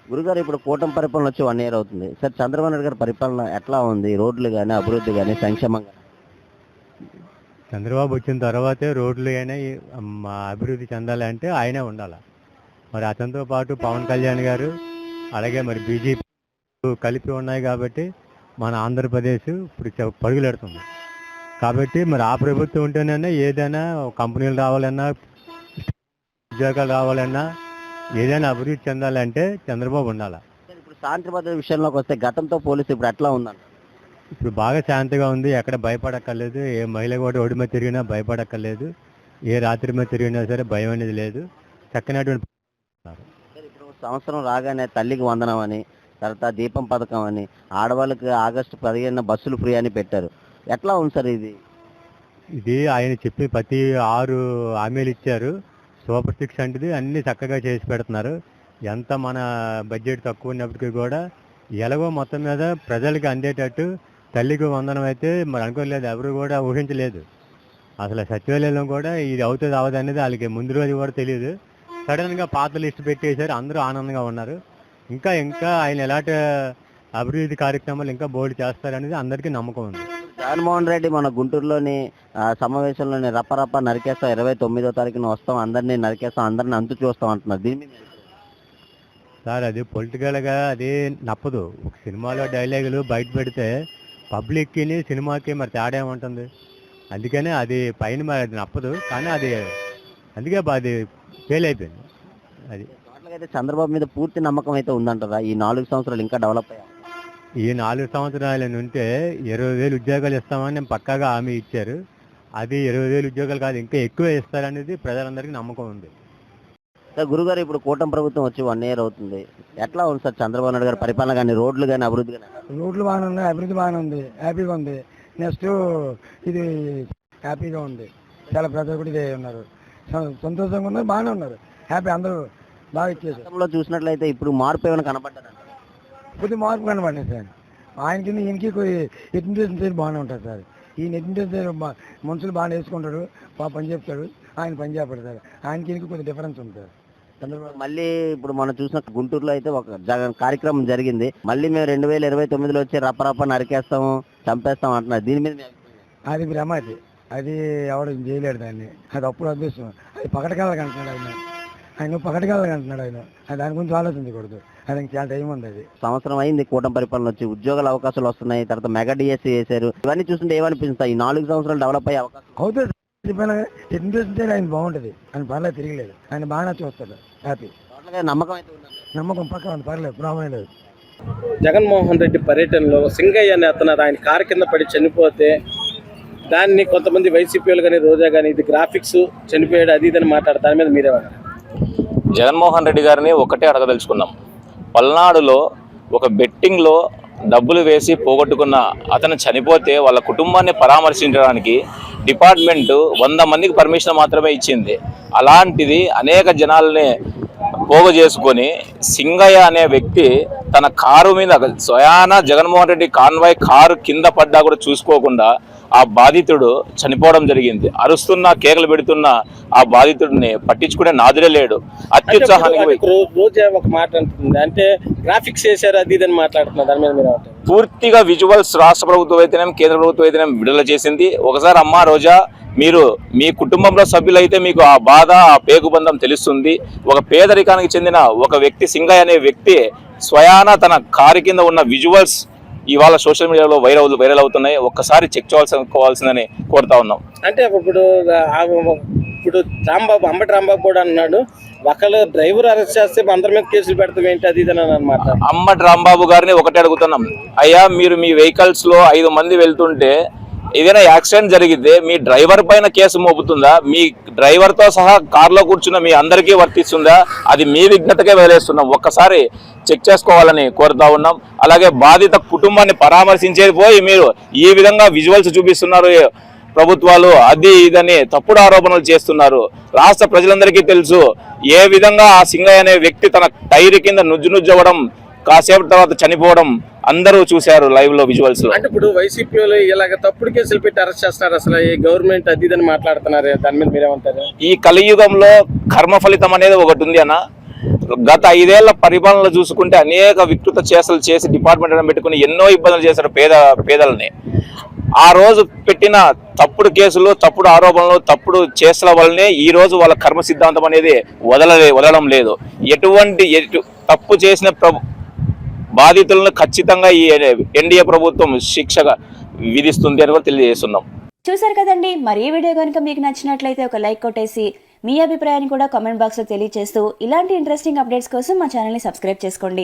గురుగారు ఇప్పుడు కూటమి పరిపాలన వచ్చి 1 ఇయర్ అవుతుంది. సార్ చంద్రబాబు నాయుడు గారి పరిపాలన ఎట్లా ఉంది? రోడ్లు గాని, అభివృద్ధి గాని, సంక్షేమం గాని? చంద్రబాబు వచ్చిన తర్వాతే రోడ్లు అయినా మా అభివృద్ధి చెందాలంటే ఆయనే ఉండాలి. మరి అతనితో పాటు పవన్ కళ్యాణ్ గారు అలాగే మరి బీజేపీ కలిపి ఉన్నాయి కాబట్టి మన ఆంధ్రప్రదేశ్ ఇప్పుడు పరుగులెడుతుంది. కాబట్టి మరి ఆ ప్రభుత్వం ఉంటేనే ఏదైనా కంపెనీలు రావాలన్నా ఉద్యోగాలు రావాలన్నా ఏదైనా అభివృద్ధి చెందాలంటే చంద్రబాబు ఉండాలి. సార్ ఇప్పుడు శాంతి భద్రత విషయంలోకి వస్తే గతంతో పోలిస్తే ఇప్పుడు ఎట్లా ఉందంట? ఇప్పుడు బాగా శాంతిగా ఉంది. ఎక్కడ భయపడక్కర్లేదు. ఏ మహిళ కూడా ఒడి మీద తిరిగినా భయపడక్కర్లేదు. ఏ రాత్రి మీద తిరిగినా సరే భయం అనేది లేదు. చక్కనటువంటి సార్ ఇప్పుడు సంవత్సరం రాగానే తల్లికి వందనం అని, తర్వాత దీపం పథకం అని, ఆడవాళ్ళకి ఆగస్టు 15న బస్సులు ఫ్రీ అని పెట్టారు. ఎట్లా ఉంది సార్ ఇది? ఇది ఆయన చెప్పి ప్రతి 6 హామీలు ఇచ్చారు. సూపర్ 6 అంటే అన్నీ చక్కగా చేసి పెడుతున్నారు. ఎంత మన బడ్జెట్ తక్కువ ఉన్నప్పటికీ కూడా ఎలాగో మొత్తం మీద ప్రజలకి అందేటట్టు తల్లికి వందనం అయితే మరి అనుకోలేదు, ఎవరు కూడా ఊహించలేదు. అసలు సచివాలయంలో కూడా ఇది అవుతుంది అవ్వదు అనేది వాళ్ళకి ముందు రోజు కూడా తెలియదు. సడన్గా పాత లిస్ట్ పెట్టేశారు. అందరూ ఆనందంగా ఉన్నారు. ఇంకా ఇంకా ఆయన ఎలాంటి అభివృద్ధి కార్యక్రమాలు ఇంకా బోర్డు చేస్తారనేది అందరికీ నమ్మకం ఉంది. జగన్మోహన్ రెడ్డి మన గుంటూరులోని సమావేశంలోని రప్ప నరికేస్తాం, 29వ తారీఖున వస్తాం, అందరినీ నరికేస్తాం, అందరిని అంతు చూస్తాం అంటున్నారు. దీని మీద సార్ అది పొలిటికల్గా అది నప్పదు. ఒక సినిమాలో డైలాగులు బయట పెడితే పబ్లిక్కి సినిమాకి మరి తేడా ఏముంటుంది? అందుకనే అది పైన మరి అది నప్పదు. కానీ అది అందుకే అది ఫెయిల్ అయిపోయింది. అది అయితే చంద్రబాబు మీద పూర్తి నమ్మకం అయితే ఉందంటారా? ఈ 4 సంవత్సరాలు ఇంకా డెవలప్ అయ్యారు. ఈ 4 సంవత్సరాల నుంటే 20,000 ఉద్యోగాలు ఇస్తామని పక్కాగా హామీ ఇచ్చారు. అది 20,000 ఉద్యోగాలు కాదు, ఇంకా ఎక్కువ ఇస్తారనేది ప్రజలందరికీ నమ్మకం ఉంది. సార్ గురుగారు ఇప్పుడు కూటమి ప్రభుత్వం వచ్చి 1 ఇయర్ అవుతుంది. ఎట్లా ఉంది సార్ చంద్రబాబు నాయుడు గారి పరిపాలన కానీ, రోడ్లు కానీ, అభివృద్ధి కానీ? రోడ్లు బాగానే ఉన్నాయి, అభివృద్ధి బాగానే ఉంది, హ్యాపీగా ఉంది. నెక్స్ట్ ఇది హ్యాపీగా ఉంది. చాలా ప్రజలు కూడా ఇదే ఉన్నారు, సంతోషంగా ఉన్నారు, బాగానే ఉన్నారు, హ్యాపీ. అందరూ బాగా ఇచ్చేసారు. గతంలో చూసినట్లయితే ఇప్పుడు మార్పు ఏమైనా కనపడ్డారు? కొద్ది మార్పు కనబడింది సార్. ఆయనకి ఈయనకి ఎడ్యుకేషన్ సైడ్ బాగానే ఉంటుంది సార్. ఈయన ఎడ్యుకేషన్ సైడ్ మనుషులు బాగా నేర్చుకుంటాడు, బాగా పని చెప్తాడు, ఆయన పని చేపడతాడు సార్. ఆయనకి ఈయనకి కొద్ది డిఫరెన్స్ ఉంది సార్. మళ్ళీ ఇప్పుడు మనం చూసిన గుంటూరులో అయితే ఒక కార్యక్రమం జరిగింది. మళ్ళీ మేము 2029లో వచ్చి రప్ప నరికేస్తాము, చంపేస్తాం అంటున్నారు. దీని మీద అది భ్రమ. అది ఎవరు చేయలేడు దాన్ని. అది అప్పుడు అదృష్టం. అది పకటకాలకు అంటున్నాడు ఆయన పకటకాలకు అంటున్నాడు ఆయన. దాని గురించి ఆలోచించకూడదు. అది చాలా టైం ఉంది. అది సంవత్సరం అయింది కూటమి పరిపాలన వచ్చి, ఉద్యోగాల అవకాశాలు వస్తున్నాయి, తర్వాత మెగా డిఎస్సీ చేశారు. ఇవన్నీ చూస్తుంటే ఏమనిపిస్తాయి? ఈ 4 సంవత్సరాలు డెవలప్ అయ్యే అవకాశం అవుతుంది. ఎడ్యుకేషన్ ఆయన బాగుంటుంది, ఆయన పర్లేదు, తిరిగిలేదు, ఆయన బాగా చూస్తాడు, హ్యాపీ. నమ్మకం అయితే ఉంది. నమ్మకం పక్క ఉంది, పర్లేదు, ప్రాబ్లం లేదు. జగన్మోహన్ రెడ్డి పర్యటనలో సింగయ్య అనే అతను ఆయన కారు కింద పడి చనిపోతే దాన్ని కొంతమంది వైసీపీలు కానీ, రోజా కానీ ఇది గ్రాఫిక్స్ చనిపోయాడు అది ఇదని మాట్లాడారు. దాని మీద మీరేమన్నారు? జగన్మోహన్ రెడ్డి గారిని ఒకటే అడగదలుచుకున్నాం. పల్నాడులో ఒక బెట్టింగ్లో డబ్బులు వేసి పోగొట్టుకున్న అతను చనిపోతే వాళ్ళ కుటుంబాన్ని పరామర్శించడానికి డిపార్ట్మెంటు 100 మందికి పర్మిషన్ మాత్రమే ఇచ్చింది. అలాంటిది అనేక జనాల్ని పోగు చేసుకొని సింగయ్య అనే వ్యక్తి తన కారు మీద స్వయాన జగన్మోహన్ రెడ్డి కాన్వాయ్ కారు కింద పడ్డా కూడా చూసుకోకుండా ఆ బాధితుడు చనిపోవడం జరిగింది. అరుస్తున్న కేకలు పెడుతున్న ఆ బాధితుడిని పట్టించుకునే నాదుడే లేడు. అత్యుత్సాహానికి రోజా ఒక మాట అంటుంది, అంటే గ్రాఫిక్స్ చేశారు అది ఇదని మాట్లాడుతున్నారు. దాని మీద మీరు పూర్తిగా విజువల్స్ రాష్ట్ర ప్రభుత్వం అయితేనే కేంద్ర ప్రభుత్వం అయితేనే విడుదల చేసింది. ఒకసారి అమ్మా రోజా, మీరు మీ కుటుంబంలో సభ్యులైతే మీకు ఆ బాధ, ఆ పేగుబంధం తెలుస్తుంది. ఒక పేదరికానికి చెందిన ఒక వ్యక్తి సింగయ్య అనే వ్యక్తి స్వయాన తన కారు కింద ఉన్న విజువల్స్ ఇవాళ సోషల్ మీడియాలో వైరల్ అవుతున్నాయి. ఒక్కసారి చెక్ చేసుకోవాల్సిందని కోరుతా ఉన్నాం. అంటే ఇప్పుడు రాంబాబు, అంబటి రాంబాబు కూడా అన్నాడు, ఒకళ్ళు డ్రైవర్ అరెస్ట్ చేస్తే అందరి మీద కేసులు పెడతాం ఏంటి అది ఇదని అనమాట. అంబటి రాంబాబు గారిని ఒకటే అడుగుతున్నాం, అయ్యా మీరు మీ వెహికల్స్ లో 5 మంది వెళ్తుంటే ఏదైనా యాక్సిడెంట్ జరిగితే మీ డ్రైవర్ పైన కేసు మోపుతుందా? మీ డ్రైవర్ తో సహా కారులో కూర్చున్న మీ అందరికీ వర్తిస్తుందా? అది మీ విఘ్నతకే వదిలేస్తున్నాం. ఒక్కసారి చెక్ చేసుకోవాలని కోరుతా ఉన్నాం. అలాగే బాధిత కుటుంబాన్ని పరామర్శించేది పోయి మీరు ఈ విధంగా విజువల్స్ చూపిస్తున్నారు ప్రభుత్వాలు, అది ఇదని తప్పుడు ఆరోపణలు చేస్తున్నారు. రాష్ట్ర ప్రజలందరికీ తెలుసు ఏ విధంగా ఆ సింగయ్య అనే వ్యక్తి తన టైర్ కింద నుజ్జునుజ్జవడం, కాసేపటి తర్వాత చనిపోవడం అందరూ చూశారు లైవ్ లో విజువల్స్ లో. అంటే ఇప్పుడు వైసీపీలో ఇలాగ తప్పుడు కేసులు పెట్టి అరెస్ట్ చేస్తున్నారు. అసలు ఈ గవర్నమెంట్ అది ఇదని మాట్లాడుతున్నారు. దాని మీద మీరేమంటారు? ఈ కలియుగంలో కర్మ ఫలితం అనేది ఒకటి ఉంది అన్న. గత 5 ఏళ్ల పరిపాలనలో చూసుకుంటే అనేక వికృత చేష్టలు చేసి డిపార్ట్మెంట్ పెట్టుకుని ఎన్నో ఇబ్బందులు చేశారు పేదలని. ఆ రోజు పెట్టిన తప్పుడు కేసులు, తప్పుడు ఆరోపణలు, తప్పుడు చేష్టల వల్లనే ఈ రోజు వాళ్ళ కర్మ సిద్ధాంతం అనేది వదలడం లేదు. ఎటువంటి తప్పు చేసిన బాధితులను ఖచ్చితంగా ఈ ఎన్డీఏ ప్రభుత్వం శిక్షగా విధిస్తుంది అని కూడా తెలియజేస్తున్నాం. చూసారు కదండి, మరి ఈ వీడియో కనుక మీకు నచ్చినట్లయితే ఒక లైక్ కొట్టేసి మీ అభిప్రాయాన్ని కూడా కామెంట్ బాక్స్లో తెలియజేస్తూ ఇలాంటి ఇంట్రెస్టింగ్ అప్డేట్స్ కోసం మా ఛానల్ని సబ్స్క్రైబ్ చేసుకోండి.